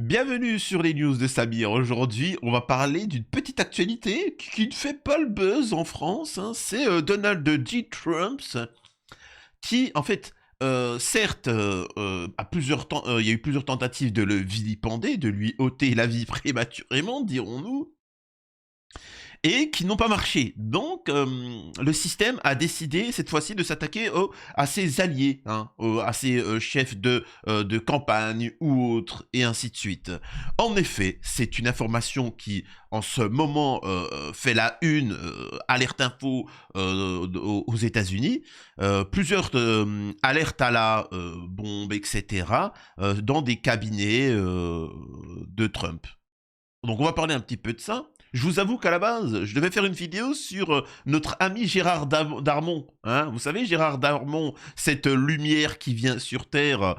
Bienvenue sur les news de Samir. Aujourd'hui, on va parler d'une petite actualité qui ne fait pas le buzz en France, hein. C'est Donald J. Trump qui, en fait, certes, il y a eu plusieurs tentatives de le vilipender, de lui ôter la vie prématurément, dirons-nous, et qui n'ont pas marché. Donc, le système a décidé cette fois-ci de s'attaquer à ses alliés, hein, à ses chefs de campagne ou autres, et ainsi de suite. En effet, c'est une information qui, en ce moment, fait la une, alerte info aux États-Unis. Plusieurs alertes à la bombe, etc., dans des cabinets de Trump. Donc, on va parler un petit peu de ça. Je vous avoue qu'à la base, je devais faire une vidéo sur notre ami Gérard Darmon. Hein, vous savez, Gérard Darmon, cette lumière qui vient sur Terre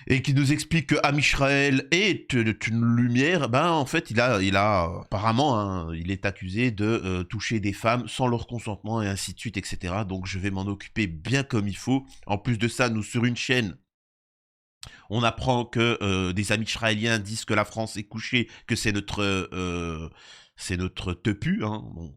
et qui nous explique que Amisraël est une lumière. Ben, en fait, il a apparemment, hein, il est accusé de toucher des femmes sans leur consentement et ainsi de suite, etc. Donc, je vais m'en occuper bien comme il faut. En plus de ça, nous, sur une chaîne, on apprend que des amis israéliens disent que la France est couchée, que c'est notre tepu, hein, donc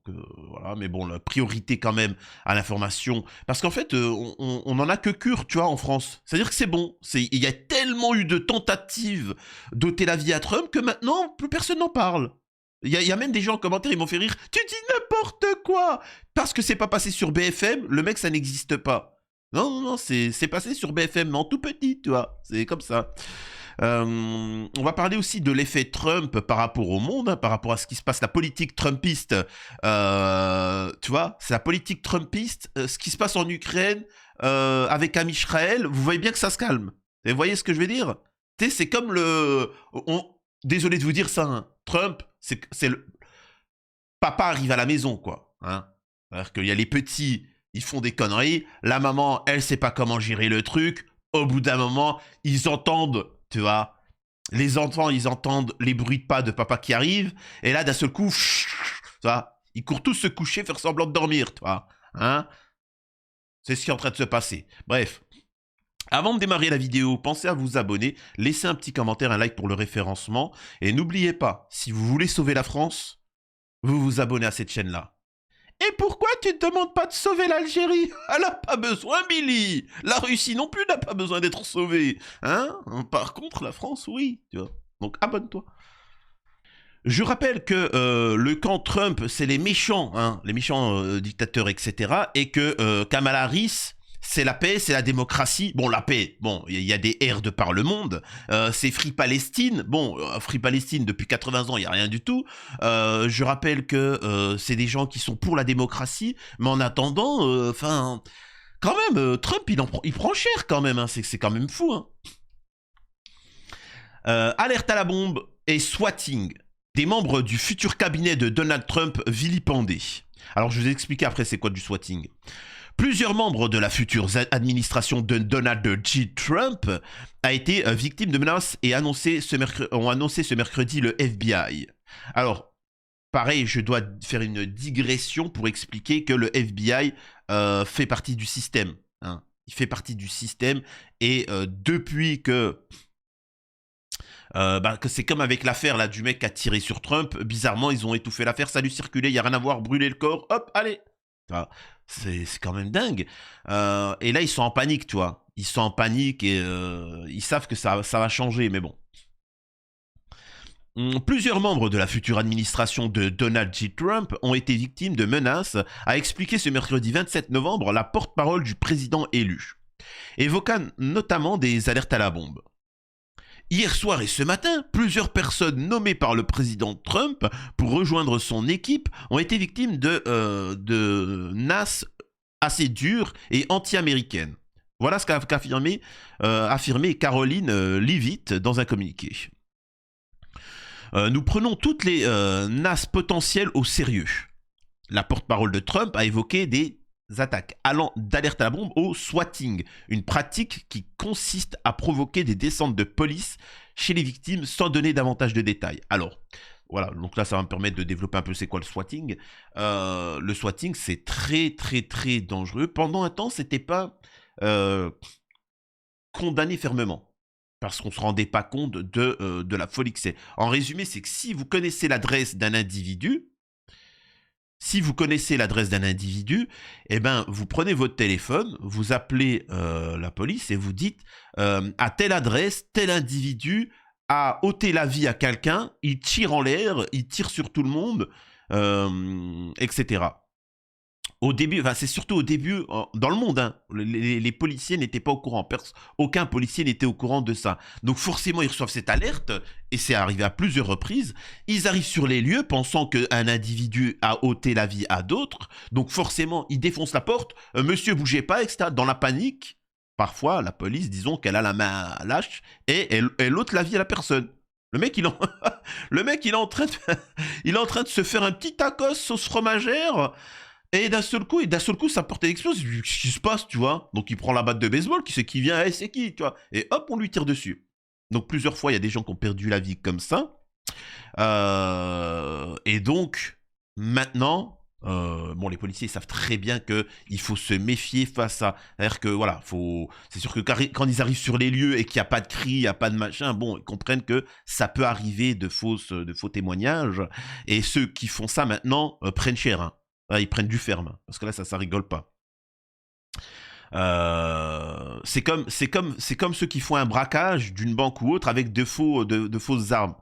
voilà, mais bon, la priorité quand même à l'information, parce qu'en fait, on en a que cure, tu vois, en France. C'est-à-dire que c'est bon, il y a tellement eu de tentatives d'ôter la vie à Trump que maintenant, plus personne n'en parle. Il y a même des gens en commentaire, ils m'ont fait rire. Tu dis n'importe quoi. Parce que c'est pas passé sur BFM, le mec, ça n'existe pas. Non, non, non, c'est passé sur BFM, mais en tout petit, tu vois. C'est comme ça. On va parler aussi de l'effet Trump par rapport au monde, hein, par rapport à ce qui se passe, la politique trumpiste. Tu vois, c'est la politique trumpiste, ce qui se passe en Ukraine avec Amisraël. Vous voyez bien que ça se calme. Et vous voyez ce que je veux dire? Tu sais, c'est comme le... Désolé de vous dire ça, hein. Trump, c'est le... Papa arrive à la maison, quoi. Hein. C'est-à-dire qu'il y a les petits, ils font des conneries. La maman, elle sait pas comment gérer le truc. Au bout d'un moment, ils entendent, tu vois, les enfants, ils entendent les bruits de pas de papa qui arrive. Et là, d'un seul coup, tu vois, ils courent tous se coucher, faire semblant de dormir, tu vois. Hein, c'est ce qui est en train de se passer. Bref. Avant de démarrer la vidéo, pensez à vous abonner, laissez un petit commentaire, un like pour le référencement. Et n'oubliez pas, si vous voulez sauver la France, vous vous abonnez à cette chaîne-là. Et pourquoi tu ne demandes pas de sauver l'Algérie? Elle n'a pas besoin, Billy. La Russie non plus n'a pas besoin d'être sauvée. Hein? Par contre, la France, oui. Tu vois. Donc abonne-toi. Je rappelle que le camp Trump, c'est les méchants, hein, les méchants dictateurs, etc. Et que Kamala Harris, c'est la paix, c'est la démocratie. Bon, la paix, bon, il y a des airs de par le monde. C'est Free Palestine. Bon, Free Palestine, depuis 80 ans, il n'y a rien du tout. Je rappelle que c'est des gens qui sont pour la démocratie. Mais en attendant, enfin, quand même, Trump, il prend cher quand même. Hein, c'est quand même fou. Hein. Alerte à la bombe et swatting. Des membres du futur cabinet de Donald Trump vilipendés. Alors, je vais vous expliquer après c'est quoi du swatting. Plusieurs membres de la future administration de Donald J. Trump a été victime de menaces et ont annoncé ce mercredi le FBI. Alors, pareil, je dois faire une digression pour expliquer que le FBI fait partie du système. Hein. Il fait partie du système et depuis que... que c'est comme avec l'affaire là du mec qui a tiré sur Trump, bizarrement ils ont étouffé l'affaire, ça lui circulait, il n'y a rien à voir, brûler le corps, hop, allez. Enfin, c'est quand même dingue. Et là ils sont en panique, tu vois. Ils sont en panique et ils savent que ça va changer, mais bon. Plusieurs membres de la future administration de Donald J. Trump ont été victimes de menaces, a expliqué ce mercredi 27 novembre la porte-parole du président élu, évoquant notamment des alertes à la bombe. Hier soir et ce matin, plusieurs personnes nommées par le président Trump pour rejoindre son équipe ont été victimes de menaces assez dures et anti-américaines. Voilà ce qu'a affirmé Caroline Leavitt dans un communiqué. Nous prenons toutes les menaces potentielles au sérieux. La porte-parole de Trump a évoqué des attaques allant d'alerte à la bombe au swatting, une pratique qui consiste à provoquer des descentes de police chez les victimes sans donner davantage de détails. Alors, voilà, donc là ça va me permettre de développer un peu c'est quoi le swatting. Le swatting c'est très très très dangereux. Pendant un temps c'était pas condamné fermement. parce qu'on ne se rendait pas compte de la folie que c'est. En résumé, c'est que si vous connaissez l'adresse d'un individu, eh ben, vous prenez votre téléphone, vous appelez la police et vous dites à telle adresse, tel individu a ôté la vie à quelqu'un, il tire en l'air, il tire sur tout le monde, etc. Au début, enfin, c'est surtout au début, dans le monde, hein, les policiers n'étaient pas au courant. Aucun policier n'était au courant de ça. Donc forcément, ils reçoivent cette alerte, et c'est arrivé à plusieurs reprises. Ils arrivent sur les lieux pensant qu'un individu a ôté la vie à d'autres. Donc forcément, ils défoncent la porte. Monsieur, bougez pas, etc. Dans la panique, parfois, la police, disons qu'elle a la main lâche, et elle ôte la vie à la personne. Le mec, le mec, il est en train de... il est en train de se faire un petit tacos sauce fromagère. Et d'un seul coup, sa porte explose. Qu'est-ce qui se passe, tu vois? Donc il prend la batte de baseball, qui c'est qui vient, c'est qui, tu vois? Et hop, on lui tire dessus. Donc plusieurs fois, il y a des gens qui ont perdu la vie comme ça. Et donc, maintenant, bon, les policiers savent très bien qu'il faut se méfier face à... C'est-à-dire que, voilà, c'est sûr que quand ils arrivent sur les lieux et qu'il n'y a pas de cris, il n'y a pas de machin, bon, ils comprennent que ça peut arriver de faux témoignages. Et ceux qui font ça maintenant prennent cher, hein. Ah, ils prennent du ferme, parce que là, ça rigole pas. C'est comme ceux qui font un braquage d'une banque ou autre avec de fausses armes.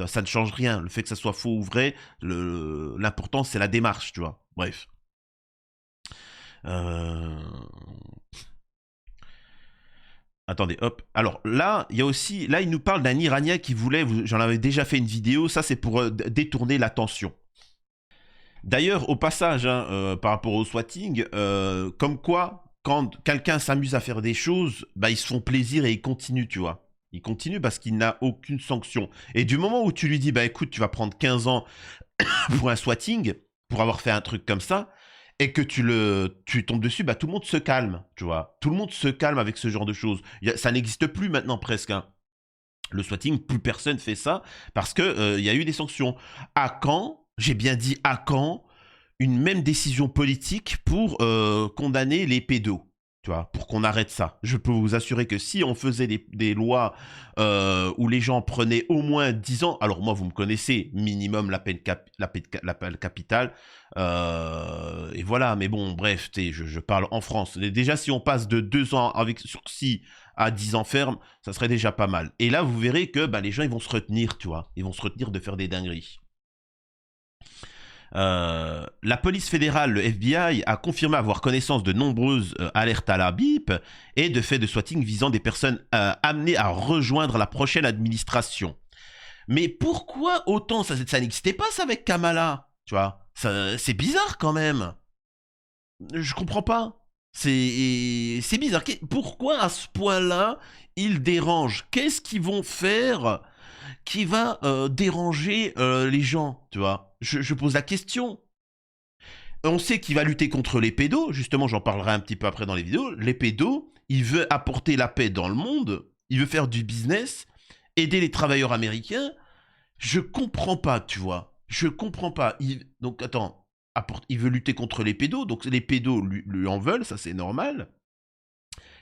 Ça ne change rien. Le fait que ça soit faux ou vrai, l'important, c'est la démarche, tu vois. Bref. Attendez, hop. Alors là, il y a aussi... Là, il nous parle d'un Iranien qui voulait... J'en avais déjà fait une vidéo. Ça, c'est pour détourner l'attention. D'ailleurs, au passage, hein, par rapport au swatting, comme quoi, quand quelqu'un s'amuse à faire des choses, bah, ils se font plaisir et ils continuent, tu vois. Ils continuent parce qu'il n'a aucune sanction. Et du moment où tu lui dis, bah écoute, tu vas prendre 15 ans pour un swatting, pour avoir fait un truc comme ça, et que tu tombes dessus, bah tout le monde se calme, tu vois. Tout le monde se calme avec ce genre de choses. Ça n'existe plus maintenant presque, hein. Le swatting, plus personne fait ça parce que y a eu des sanctions. À quand? J'ai bien dit à quand une même décision politique pour condamner les pédos, tu vois, pour qu'on arrête ça. Je peux vous assurer que si on faisait des lois où les gens prenaient au moins 10 ans, alors moi vous me connaissez, minimum la peine capitale, et voilà, mais bon, bref, je parle en France. Déjà, si on passe de 2 ans avec sursis à 10 ans ferme, ça serait déjà pas mal. Et là, vous verrez que bah, les gens, ils vont se retenir, tu vois, ils vont se retenir de faire des dingueries. La police fédérale, le FBI, a confirmé avoir connaissance de nombreuses alertes à la BIP et de faits de swatting visant des personnes amenées à rejoindre la prochaine administration. Mais pourquoi autant? Ça n'existait pas ça avec Kamala, tu vois? C'est bizarre quand même. Je comprends pas. C'est bizarre. Pourquoi à ce point-là ils dérangent? Qu'est-ce qu'ils vont faire qui va déranger les gens, tu vois? Je pose la question. On sait qu'il va lutter contre les pédos, justement, j'en parlerai un petit peu après dans les vidéos. Les pédos, il veut apporter la paix dans le monde, il veut faire du business, aider les travailleurs américains. Je comprends pas, tu vois. Je comprends pas. Donc, attends, il veut lutter contre les pédos, donc les pédos lui en veulent, ça c'est normal.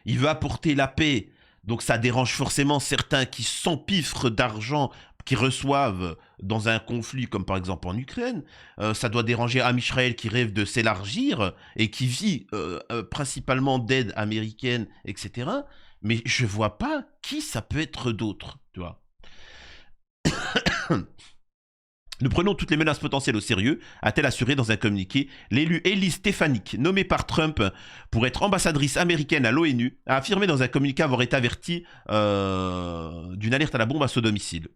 Il veut apporter la paix, donc ça dérange forcément certains qui s'empiffrent d'argent qui reçoivent dans un conflit comme par exemple en Ukraine. Ça doit déranger Amisraël qui rêve de s'élargir et qui vit principalement d'aide américaine, etc. Mais je vois pas qui ça peut être d'autre, tu vois. Nous prenons toutes les menaces potentielles au sérieux, a-t-elle assuré dans un communiqué. L'élu Elise Stefanik, nommée par Trump pour être ambassadrice américaine à l'ONU, a affirmé dans un communiqué avoir été averti d'une alerte à la bombe à son domicile.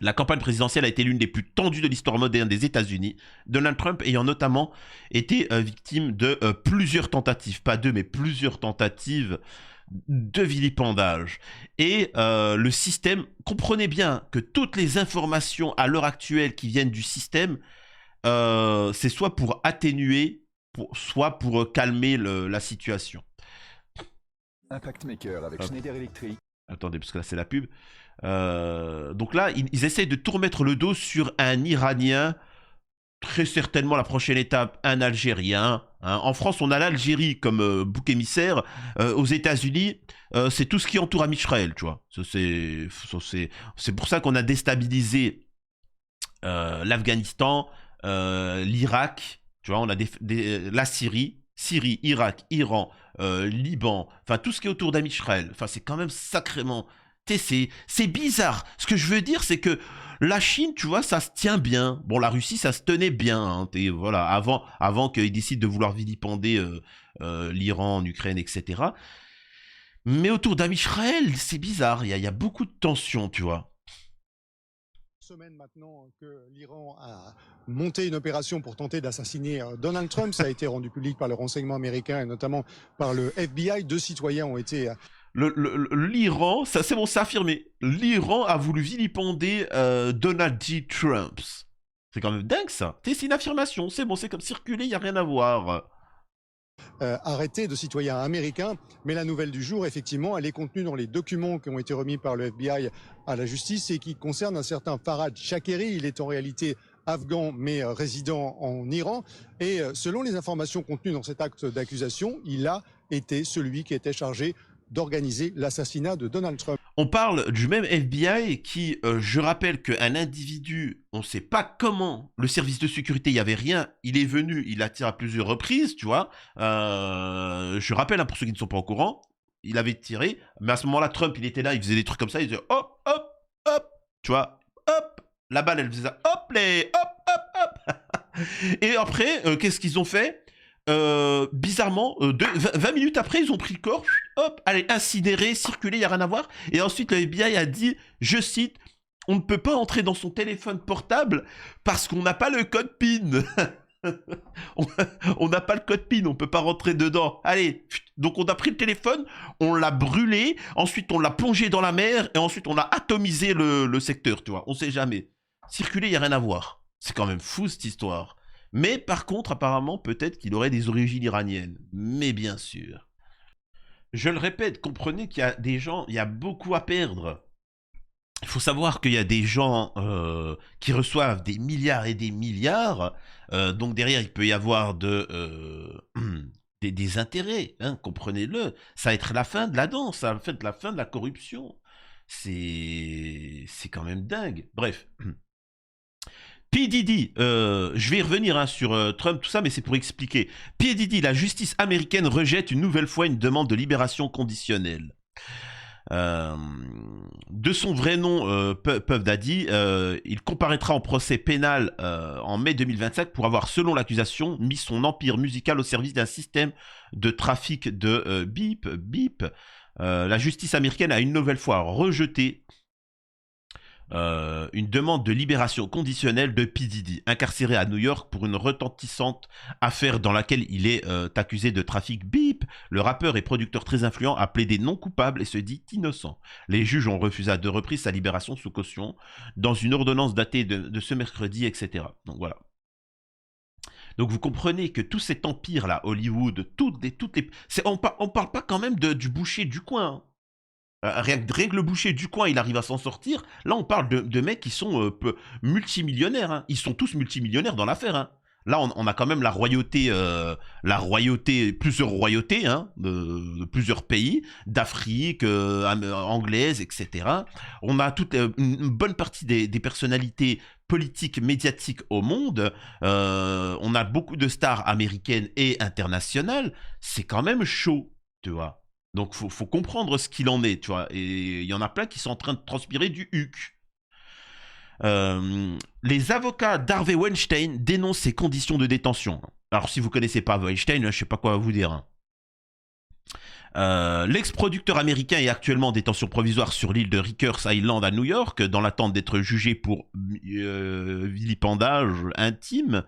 La campagne présidentielle a été l'une des plus tendues de l'histoire moderne des États-Unis, Donald Trump ayant notamment été victime de plusieurs tentatives, pas deux, mais plusieurs tentatives de vilipendage. Et le système, comprenez bien que toutes les informations à l'heure actuelle qui viennent du système, c'est soit pour atténuer, soit pour calmer la situation. Impact Maker avec Schneider Electric. Attendez, parce que là c'est la pub. Donc là, ils essayent de tout remettre le dos sur un Iranien très certainement la prochaine étape, un Algérien. Hein. En France, on a l'Algérie comme bouc émissaire. Aux États-Unis, c'est tout ce qui entoure Amisraël, tu vois. C'est pour ça qu'on a déstabilisé l'Afghanistan, l'Irak, tu vois, on a la Syrie, Irak, Iran, Liban, enfin tout ce qui est autour d'Amisraël. Enfin, c'est quand même sacrément. C'est bizarre. Ce que je veux dire, c'est que la Chine, tu vois, ça se tient bien. Bon, la Russie, ça se tenait bien. Hein, voilà, avant qu'ils décident de vouloir vilipender l'Iran, en Ukraine, etc. Mais autour d'Amisraël, c'est bizarre. Il y a beaucoup de tensions, tu vois. Semaine maintenant que l'Iran a monté une opération pour tenter d'assassiner Donald Trump. Ça a été rendu public par le renseignement américain et notamment par le FBI. 2 citoyens ont été... L'Iran, ça c'est bon, c'est affirmé. L'Iran a voulu vilipender Donald J. Trump. C'est quand même dingue ça. C'est une affirmation, c'est bon, c'est comme circuler, il n'y a rien à voir. Arrêtés de citoyens américains. Mais la nouvelle du jour, effectivement, elle est contenue dans les documents qui ont été remis par le FBI à la justice et qui concernent un certain Farhad Shakeri. Il est en réalité afghan mais résident en Iran. Et selon les informations contenues dans cet acte d'accusation, il a été celui qui était chargé d'organiser l'assassinat de Donald Trump. On parle du même FBI qui, je rappelle qu'un individu, on ne sait pas comment, le service de sécurité, il n'y avait rien, il est venu, il a tiré à plusieurs reprises, tu vois. Je rappelle, hein, pour ceux qui ne sont pas au courant, il avait tiré, mais à ce moment-là, Trump, il était là, il faisait des trucs comme ça, il disait hop, hop, hop, tu vois, hop, la balle, elle faisait ça, hop, hop, hop, hop. Et après, qu'est-ce qu'ils ont fait? Bizarrement, 20 minutes après, ils ont pris le corps, hop, allez, incinéré, circulé, il n'y a rien à voir. Et ensuite, le FBI a dit, je cite, on ne peut pas entrer dans son téléphone portable parce qu'on n'a pas le code PIN. On n'a pas le code PIN, on ne peut pas rentrer dedans. Allez, donc on a pris le téléphone, on l'a brûlé, ensuite on l'a plongé dans la mer, et ensuite on a atomisé le secteur, tu vois. On ne sait jamais. Circuler, il n'y a rien à voir. C'est quand même fou cette histoire. Mais par contre, apparemment, peut-être qu'il aurait des origines iraniennes. Mais bien sûr. Je le répète, comprenez qu'il y a des gens, il y a beaucoup à perdre. Il faut savoir qu'il y a des gens qui reçoivent des milliards et des milliards. Donc derrière, il peut y avoir des intérêts. Hein, comprenez-le. Ça va être la fin de la danse. Ça va être la fin de la corruption. C'est quand même dingue. Bref. P. Diddy, je vais y revenir hein, sur Trump, tout ça, mais c'est pour expliquer. P. Diddy, la justice américaine rejette une nouvelle fois une demande de libération conditionnelle. De son vrai nom, Puff Daddy, il comparaîtra en procès pénal en mai 2025 pour avoir, selon l'accusation, mis son empire musical au service d'un système de trafic de bip. La justice américaine a une nouvelle fois rejeté une demande de libération conditionnelle de P. Diddy, incarcéré à New York pour une retentissante affaire dans laquelle il est accusé de trafic bip. Le rappeur et producteur très influent a plaidé non coupable et se dit innocent. Les juges ont refusé à 2 reprises sa libération sous caution dans une ordonnance datée de ce mercredi, etc. Donc voilà. Donc vous comprenez que tout cet empire là, Hollywood, on parle pas quand même du boucher du coin. Hein. Rien que le boucher du coin, il arrive à s'en sortir. Là, on parle de mecs qui sont multimillionnaires. Hein. Ils sont tous multimillionnaires dans l'affaire. Hein. Là, on a quand même la royauté, plusieurs royautés hein, de plusieurs pays, d'Afrique, anglaise, etc. On a toute une bonne partie des personnalités politiques, médiatiques au monde. On a beaucoup de stars américaines et internationales. C'est quand même chaud, tu vois. Donc, faut comprendre ce qu'il en est, tu vois. Et il y en a plein qui sont en train de transpirer du huc. Les avocats d'Harvey Weinstein dénoncent ses conditions de détention. Alors, si vous connaissez pas Weinstein, je sais pas quoi vous dire. Hein. L'ex-producteur américain est actuellement en détention provisoire sur l'île de Rikers Island à New York, dans l'attente d'être jugé pour vilipendage intime.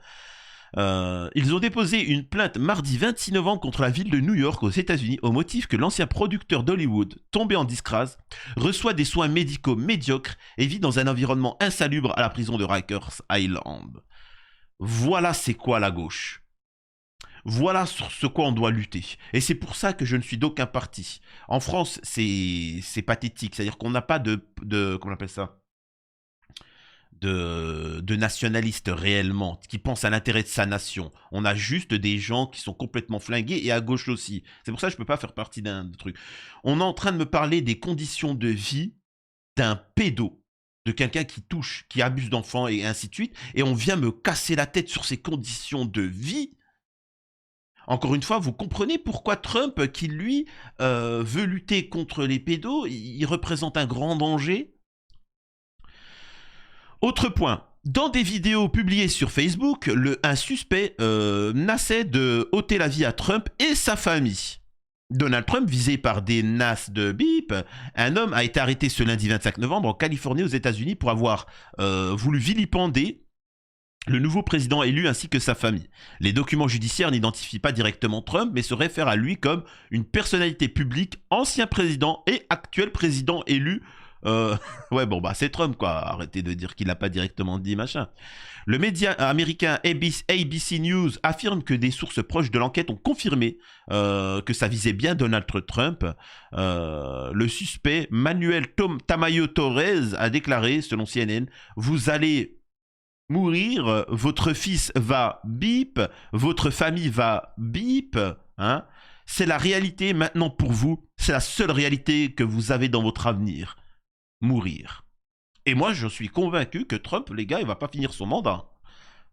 Ils ont déposé une plainte mardi 26 novembre contre la ville de New York aux États-Unis au motif que l'ancien producteur d'Hollywood, tombé en disgrâce, reçoit des soins médicaux médiocres et vit dans un environnement insalubre à la prison de Rikers Island. Voilà c'est quoi la gauche. Voilà sur ce quoi on doit lutter. Et c'est pour ça que je ne suis d'aucun parti. En France, c'est pathétique. C'est-à-dire qu'on n'a pas comment on appelle ça, de nationalistes réellement, qui pensent à l'intérêt de sa nation. On a juste des gens qui sont complètement flingués et à gauche aussi. C'est pour ça que je ne peux pas faire partie d'un truc. On est en train de me parler des conditions de vie d'un pédo, de quelqu'un qui touche, qui abuse d'enfants et ainsi de suite, et on vient me casser la tête sur ces conditions de vie. Encore une fois, vous comprenez pourquoi Trump, qui lui veut lutter contre les pédos, il représente un grand danger. Autre point, dans des vidéos publiées sur Facebook, un suspect menaçait de ôter la vie à Trump et sa famille. Donald Trump, visé par des NAS de bip, un homme a été arrêté ce lundi 25 novembre en Californie aux États-Unis pour avoir voulu vilipender le nouveau président élu ainsi que sa famille. Les documents judiciaires n'identifient pas directement Trump, mais se réfèrent à lui comme une personnalité publique, ancien président et actuel président élu. Ouais, bon, bah, c'est Trump, quoi. Arrêtez de dire qu'il n'a pas directement dit machin. Le média américain ABC News affirme que des sources proches de l'enquête ont confirmé que ça visait bien Donald Trump. Le suspect, Manuel Tamayo Torres, a déclaré, selon CNN, « Vous allez mourir, votre fils va bip, votre famille va bip, hein. C'est la réalité maintenant pour vous, c'est la seule réalité que vous avez dans votre avenir. Mourir. » Et moi, je suis convaincu que Trump, les gars, il va pas finir son mandat.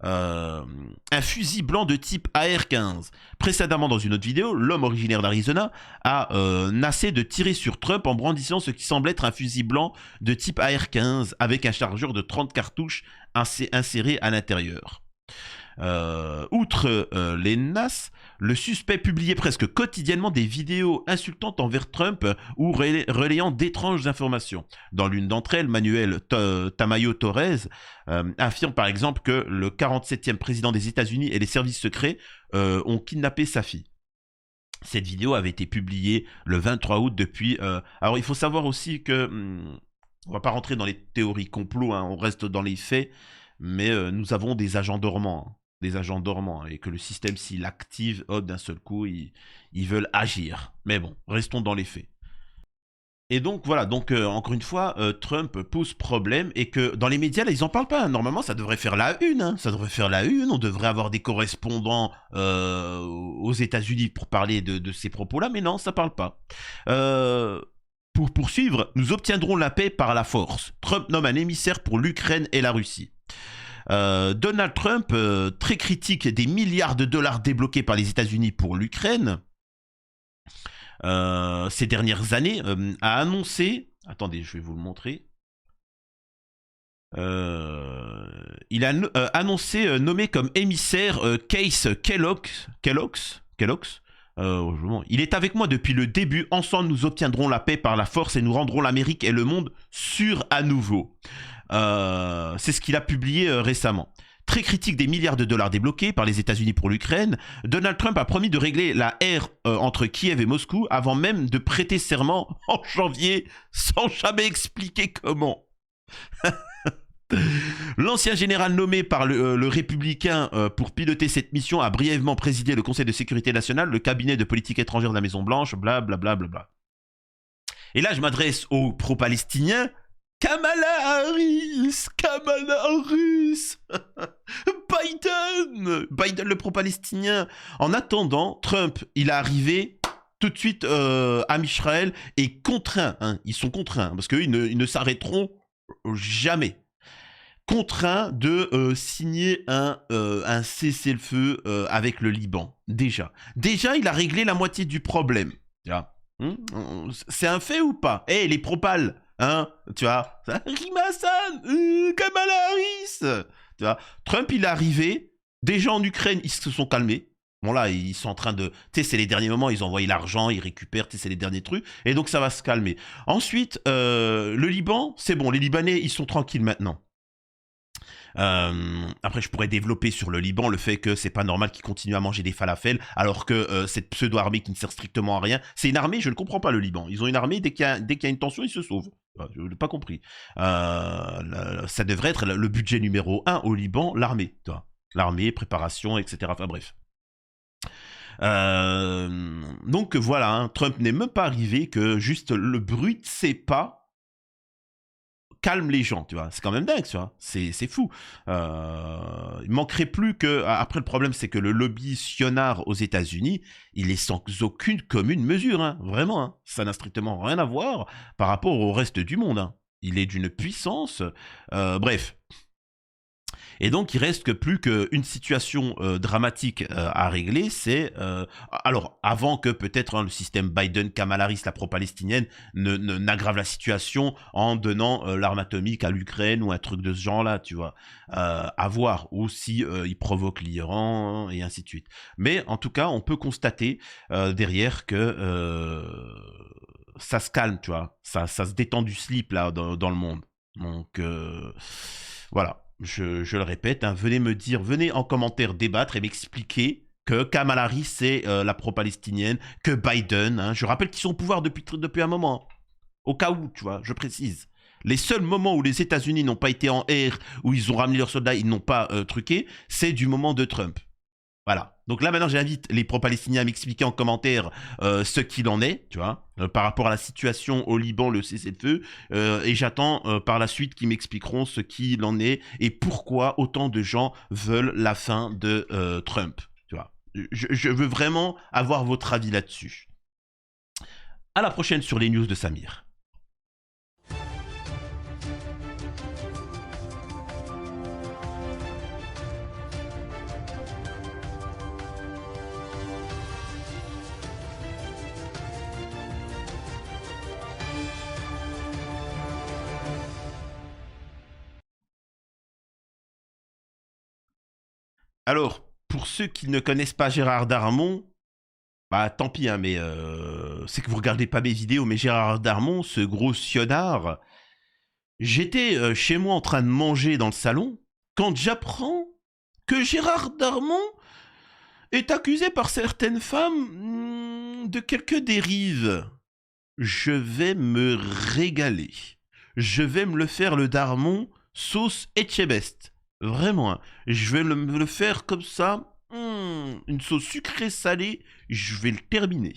Un fusil blanc de type AR-15. Précédemment, dans une autre vidéo, l'homme originaire d'Arizona a menacé de tirer sur Trump en brandissant ce qui semble être un fusil blanc de type AR-15 avec un chargeur de 30 cartouches inséré à l'intérieur. Outre les NAS, le suspect publiait presque quotidiennement des vidéos insultantes envers Trump ou relayant d'étranges informations. Dans l'une d'entre elles, Manuel Tamayo Torres affirme par exemple que le 47e président des États-Unis et les services secrets ont kidnappé sa fille. Cette vidéo avait été publiée le 23 août depuis... Alors il faut savoir aussi que... on va pas rentrer dans les théories complot, hein, on reste dans les faits, mais nous avons des agents dormants. Hein. Des agents dormants, et que le système, s'il active, hop, d'un seul coup, ils veulent agir. Mais bon, restons dans les faits. Et donc, voilà, donc, encore une fois, Trump pose problème, et que dans les médias, là, ils en parlent pas. Hein. Normalement, ça devrait faire la une, hein. Ça devrait faire la une, on devrait avoir des correspondants aux États-Unis pour parler de ces propos-là, mais non, ça parle pas. Pour poursuivre, nous obtiendrons la paix par la force. Trump nomme un émissaire pour l'Ukraine et la Russie. Donald Trump, très critique des milliards de dollars débloqués par les États-Unis pour l'Ukraine, ces dernières années, a annoncé... Attendez, je vais vous le montrer. Il a annoncé nommer comme émissaire Case Kellogg's. Il est avec moi depuis le début. Ensemble, nous obtiendrons la paix par la force et nous rendrons l'Amérique et le monde sûrs à nouveau. C'est ce qu'il a publié récemment. Très critique des milliards de dollars débloqués par les États-Unis pour l'Ukraine, Donald Trump a promis de régler la ère entre Kiev et Moscou avant même de prêter serment en janvier, sans jamais expliquer comment. L'ancien général nommé par le républicain pour piloter cette mission a brièvement présidé le Conseil de sécurité nationale, le cabinet de politique étrangère de la Maison-Blanche, blablabla. Bla, bla, bla. Et là, je m'adresse aux pro-palestiniens. Kamala Harris Biden le pro-palestinien. En attendant, Trump, il est arrivé tout de suite à Israël et contraint, hein, ils sont contraints, parce qu'eux, ils ne s'arrêteront jamais. Contraint de signer un cessez-le-feu avec le Liban, déjà. Déjà, il a réglé la moitié du problème. C'est un fait ou pas? Eh, les propals, hein, tu vois, Rima Hassan, Kamala Harris, tu vois, Trump, il est arrivé, déjà en Ukraine, ils se sont calmés. Bon là, ils sont en train de... Tu sais, c'est les derniers moments, ils envoient l'argent, ils récupèrent, tu sais, c'est les derniers trucs, et donc ça va se calmer. Ensuite, le Liban, c'est bon, les Libanais, ils sont tranquilles maintenant. Après, je pourrais développer sur le Liban le fait que c'est pas normal qu'ils continuent à manger des falafels alors que cette pseudo-armée qui ne sert strictement à rien, c'est une armée, je ne comprends pas le Liban. Ils ont une armée, dès qu'il y a une tension, ils se sauvent. Je n'ai pas compris. Ça devrait être le budget numéro 1 au Liban, l'armée. L'armée, préparation, etc. Enfin bref. Donc voilà, hein, Trump n'est même pas arrivé que juste le bruit de ses pas calme les gens, tu vois. C'est quand même dingue, tu vois. C'est fou. Il manquerait plus que... Après, le problème, c'est que le lobby sionard aux États-Unis, il est sans aucune commune mesure, hein. Vraiment. Hein. Ça n'a strictement rien à voir par rapport au reste du monde. Hein. Il est d'une puissance... bref. Et donc, il reste que plus qu'une situation dramatique à régler, c'est... alors, avant que peut-être le système Biden-Kamala Harris, la pro-palestinienne, n'aggrave la situation en donnant l'arme atomique à l'Ukraine ou un truc de ce genre-là, tu vois. À voir. Ou si il provoque l'Iran, et ainsi de suite. Mais, en tout cas, on peut constater derrière que ça se calme, tu vois. Ça se détend du slip, là, dans le monde. Donc, voilà. Je le répète, hein, venez en commentaire débattre et m'expliquer que Kamala Harris c'est la pro-palestinienne, que Biden, hein, je rappelle qu'ils sont au pouvoir depuis un moment, hein, au cas où, tu vois, je précise. Les seuls moments où les États-Unis n'ont pas été en ère, où ils ont ramené leurs soldats, ils n'ont pas truqué, c'est du moment de Trump. Voilà. Donc là, maintenant, j'invite les pro-palestiniens à m'expliquer en commentaire ce qu'il en est, tu vois, par rapport à la situation au Liban, le cessez-le-feu. Et j'attends par la suite qu'ils m'expliqueront ce qu'il en est et pourquoi autant de gens veulent la fin de Trump, tu vois. Je veux vraiment avoir votre avis là-dessus. À la prochaine sur les news de Samir. Alors, pour ceux qui ne connaissent pas Gérard Darmon, bah tant pis, hein, mais c'est que vous regardez pas mes vidéos, mais Gérard Darmon, ce gros sionnard, j'étais chez moi en train de manger dans le salon quand j'apprends que Gérard Darmon est accusé par certaines femmes de quelques dérives. Je vais me régaler. Je vais me le faire le Darmon sauce Etchebest. Vraiment, hein. Je vais me le faire comme ça. Une sauce sucrée salée. Je vais le terminer.